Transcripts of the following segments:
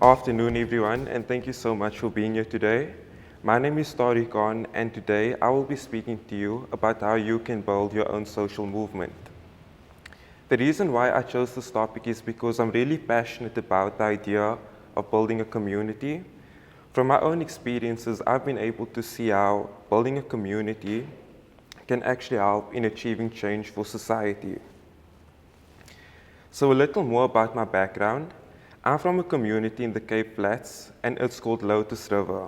afternoon, everyone, and thank you so much for being here today. My name is Tariq Khan, and today I will be speaking to you about how you can build your own social movement. The reason why I chose this topic is because I'm really passionate about the idea of building a community. From my own experiences, I've been able to see how building a community can actually help in achieving change for society. So a little more about my background. I'm from a community in the Cape Flats, and it's called Lotus River.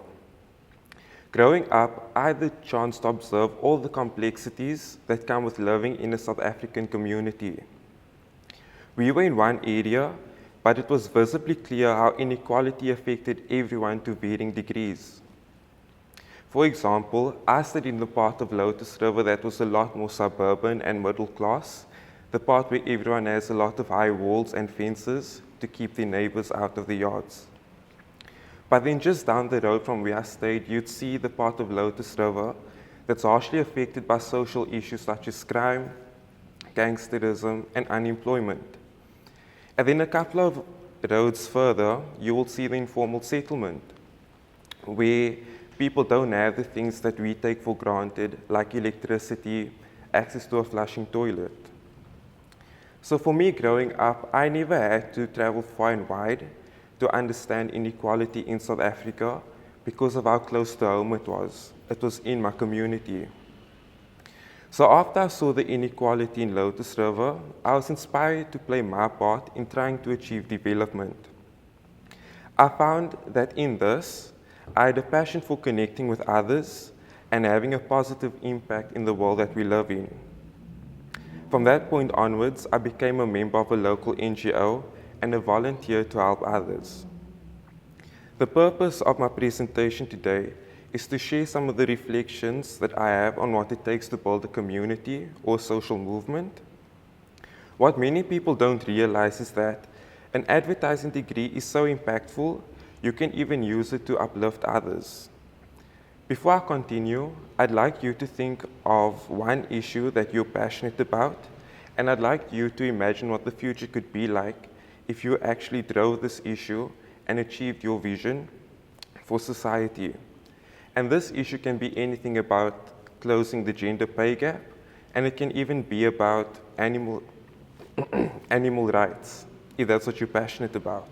Growing up, I had the chance to observe all the complexities that come with living in a South African community. We were in one area, but it was visibly clear how inequality affected everyone to varying degrees. For example, I studied in the part of Lotus River that was a lot more suburban and middle class, the part where everyone has a lot of high walls and fences to keep their neighbors out of the yards. But then just down the road from where I stayed, you'd see the part of Lotus River that's harshly affected by social issues such as crime, gangsterism, and unemployment. And then a couple of roads further, you will see the informal settlement, where people don't have the things that we take for granted, like electricity, access to a flushing toilet. So for me growing up, I never had to travel far and wide to understand inequality in South Africa because of how close to home it was. It was in my community. So after I saw the inequality in Lotus River, I was inspired to play my part in trying to achieve development. I found that in this, I had a passion for connecting with others and having a positive impact in the world that we live in. From that point onwards, I became a member of a local NGO and a volunteer to help others. The purpose of my presentation today is to share some of the reflections that I have on what it takes to build a community or social movement. What many people don't realize is that an advertising degree is so impactful, you can even use it to uplift others. Before I continue, I'd like you to think of one issue that you're passionate about, and I'd like you to imagine what the future could be like if you actually drove this issue and achieved your vision for society. And this issue can be anything about closing the gender pay gap, and it can even be about animal rights, if that's what you're passionate about.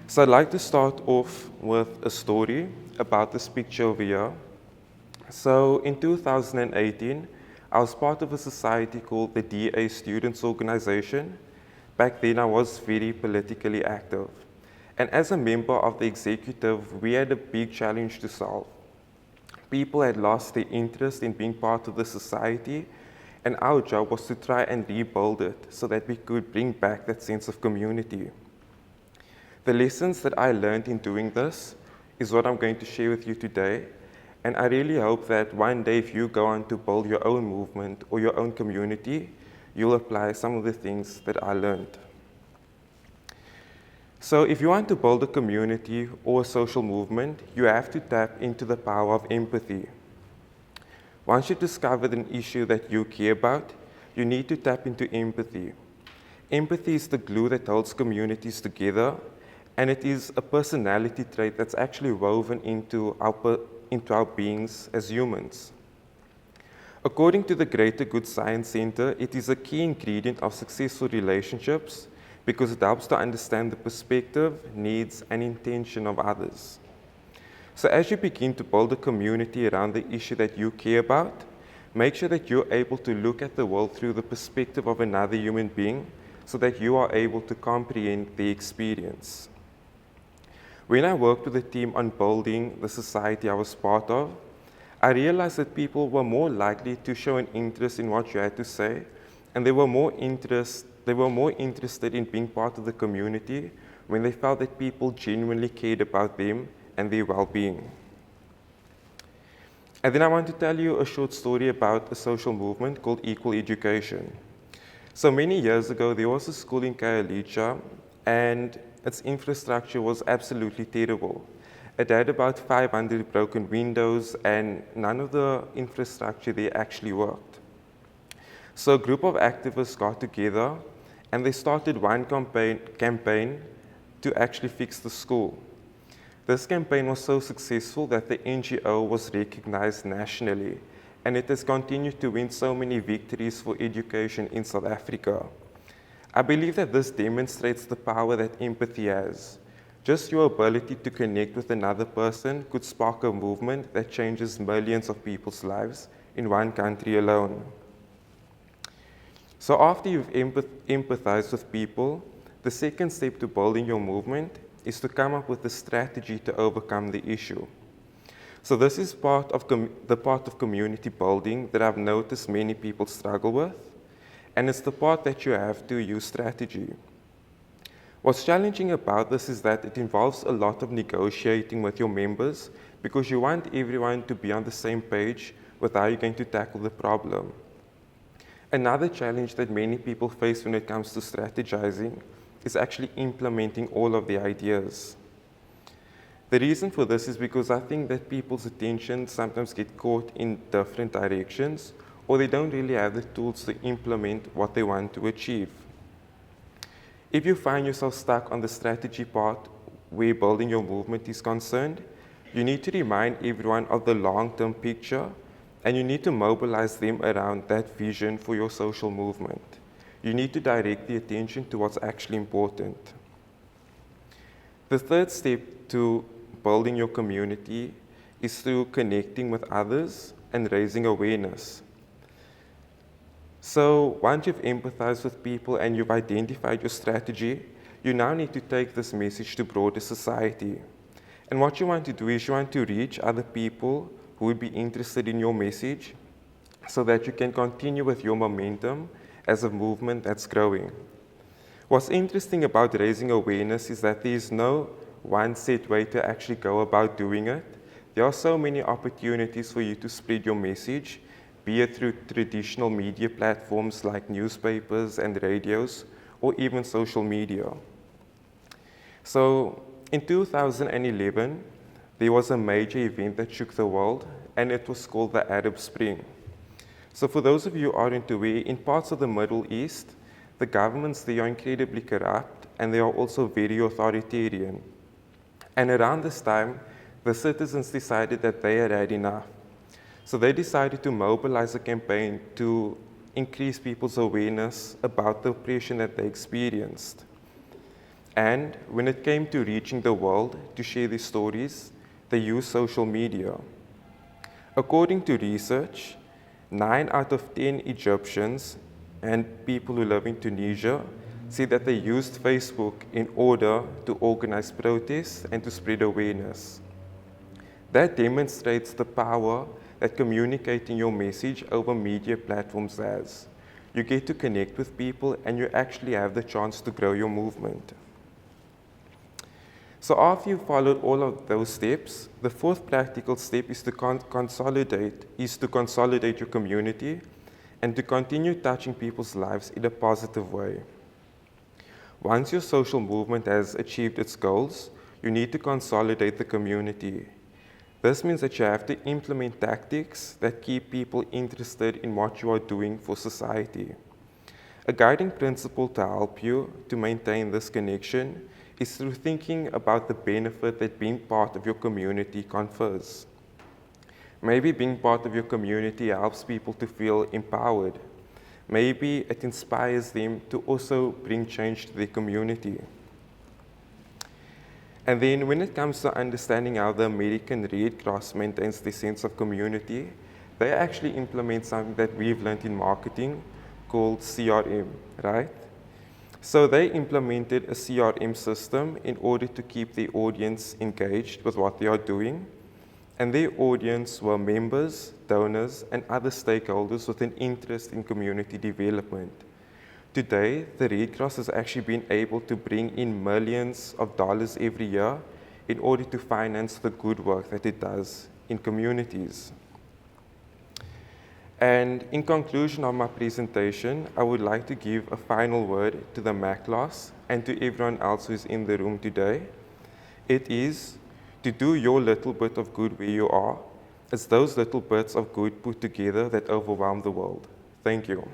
So I'd like to start off with a story about this picture over here. So in 2018, I was part of a society called the DA Students Organization. Back then, I was very politically active. And as a member of the executive, we had a big challenge to solve. People had lost their interest in being part of the society, and our job was to try and rebuild it so that we could bring back that sense of community. The lessons that I learned in doing this is what I'm going to share with you today, and I really hope that one day if you go on to build your own movement or your own community, you'll apply some of the things that I learned. So if you want to build a community or a social movement, you have to tap into the power of empathy. Once you've discovered an issue that you care about, you need to tap into empathy. Empathy is the glue that holds communities together, and it is a personality trait that's actually woven into our beings as humans. According to the Greater Good Science Center, it is a key ingredient of successful relationships because it helps to understand the perspective, needs, and intention of others. So as you begin to build a community around the issue that you care about, make sure that you're able to look at the world through the perspective of another human being so that you are able to comprehend the experience. When I worked with a team on building the society I was part of, I realized that people were more likely to show an interest in what you had to say, and they were more interested in being part of the community when they felt that people genuinely cared about them and their well-being. And then I want to tell you a short story about a social movement called Equal Education. So many years ago, there was a school in Khayelitsha, and its infrastructure was absolutely terrible. It had about 500 broken windows, and none of the infrastructure there actually worked. So a group of activists got together, and they started one campaign to actually fix the school. This campaign was so successful that the NGO was recognized nationally, and it has continued to win so many victories for education in South Africa. I believe that this demonstrates the power that empathy has. Just your ability to connect with another person could spark a movement that changes millions of people's lives in one country alone. So after you've empathized with people, the second step to building your movement is to come up with a strategy to overcome the issue. So this is the part of community building that I've noticed many people struggle with, and it's the part that you have to use strategy. What's challenging about this is that it involves a lot of negotiating with your members because you want everyone to be on the same page with how you're going to tackle the problem. Another challenge that many people face when it comes to strategizing is actually implementing all of the ideas. The reason for this is because I think that people's attention sometimes get caught in different directions, or they don't really have the tools to implement what they want to achieve. If you find yourself stuck on the strategy part where building your movement is concerned, you need to remind everyone of the long-term picture, and you need to mobilize them around that vision for your social movement. You need to direct the attention to what's actually important. The third step to building your community is through connecting with others and raising awareness. So once you've empathized with people and you've identified your strategy, you now need to take this message to broader society. And what you want to do is you want to reach other people who would be interested in your message so that you can continue with your momentum as a movement that's growing. What's interesting about raising awareness is that there is no one set way to actually go about doing it. There are so many opportunities for you to spread your message, be it through traditional media platforms like newspapers and radios, or even social media. So in 2011, there was a major event that shook the world, and it was called the Arab Spring. So for those of you who aren't aware, in parts of the Middle East, the governments there are incredibly corrupt, and they are also very authoritarian. And around this time, the citizens decided that they had had enough. So they decided to mobilize a campaign to increase people's awareness about the oppression that they experienced. And when it came to reaching the world to share their stories, they used social media. According to research, 9 out of 10 Egyptians and people who live in Tunisia say that they used Facebook in order to organize protests and to spread awareness. That demonstrates the power that communicating your message over media platforms has. You get to connect with people and you actually have the chance to grow your movement. So after you've followed all of those steps, the fourth practical step is to consolidate your community and to continue touching people's lives in a positive way. Once your social movement has achieved its goals, you need to consolidate the community. This means that you have to implement tactics that keep people interested in what you are doing for society. A guiding principle to help you to maintain this connection is through thinking about the benefit that being part of your community confers. Maybe being part of your community helps people to feel empowered. Maybe it inspires them to also bring change to their community. And then when it comes to understanding how the American Red Cross maintains the sense of community, they actually implement something that we've learned in marketing called CRM, right? So they implemented a CRM system in order to keep the audience engaged with what they are doing. And their audience were members, donors, and other stakeholders with an interest in community development. Today, the Red Cross has actually been able to bring in millions of dollars every year in order to finance the good work that it does in communities. And in conclusion of my presentation, I would like to give a final word to the MAC class and to everyone else who is in the room today. It is to do your little bit of good where you are. It's those little bits of good put together that overwhelm the world. Thank you.